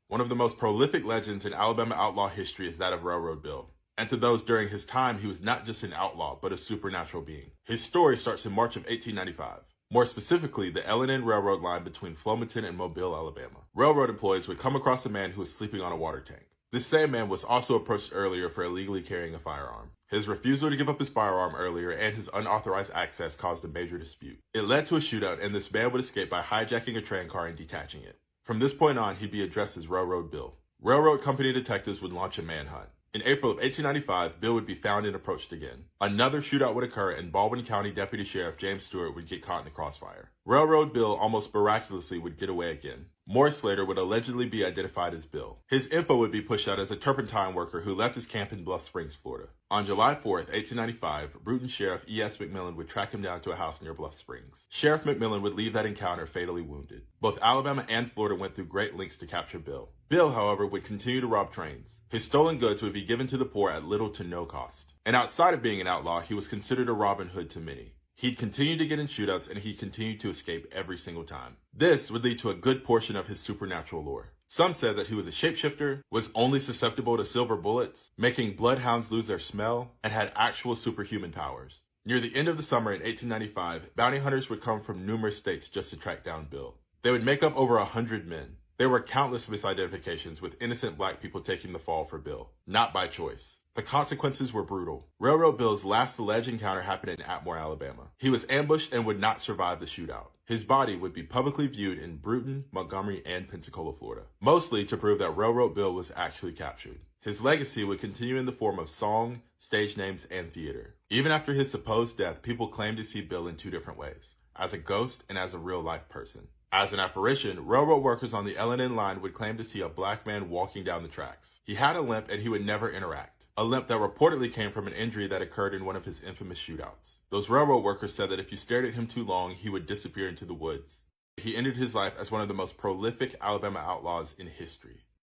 One of the most prolific legends in Alabama outlaw history is that of Railroad Bill. And to those during his time, he was not just an outlaw, but a supernatural being. His story starts in March of 1895. More specifically, the L&N Railroad line between Flomaton and Mobile, Alabama. Railroad employees would come across a man who was sleeping on a water tank. This same man was also approached earlier for illegally carrying a firearm. His refusal to give up his firearm earlier and his unauthorized access caused a major dispute. It led to a shootout, and this man would escape by hijacking a train car and detaching it. From this point on, he'd be addressed as Railroad Bill. Railroad company detectives would launch a manhunt. In April of 1895, Bill would be found and approached again. Another shootout would occur, and Baldwin County Deputy Sheriff James Stewart would get caught in the crossfire. Railroad Bill almost miraculously would get away again. Morris later would allegedly be identified as Bill. His info would be pushed out as a turpentine worker who left his camp in Bluff Springs, Florida. On July 4th, 1895, Bruton Sheriff E.S. McMillan would track him down to a house near Bluff Springs. Sheriff McMillan would leave that encounter fatally wounded. Both Alabama and Florida went through great lengths to capture Bill. Bill, however, would continue to rob trains. His stolen goods would be given to the poor at little to no cost. And outside of being an outlaw, he was considered a Robin Hood to many. He'd continue to get in shootouts, and he continued to escape every single time. This would lead to a good portion of his supernatural lore. Some said that he was a shapeshifter, was only susceptible to silver bullets, making bloodhounds lose their smell, and had actual superhuman powers. Near the end of the summer in 1895, bounty hunters would come from numerous states just to track down Bill. They would make up over 100 men. There were countless misidentifications, with innocent black people taking the fall for Bill, not by choice. The consequences were brutal. Railroad Bill's last alleged encounter happened in Atmore, Alabama. He was ambushed and would not survive the shootout. His body would be publicly viewed in Bruton, Montgomery, and Pensacola, Florida, mostly to prove that Railroad Bill was actually captured. His legacy would continue in the form of song, stage names, and theater. Even after his supposed death, people claimed to see Bill in two different ways, as a ghost and as a real-life person. As an apparition, railroad workers on the L&N line would claim to see a black man walking down the tracks. He had a limp and he would never interact. A limp that reportedly came from an injury that occurred in one of his infamous shootouts. Those railroad workers said that if you stared at him too long, he would disappear into the woods. He ended his life as one of the most prolific Alabama outlaws in history.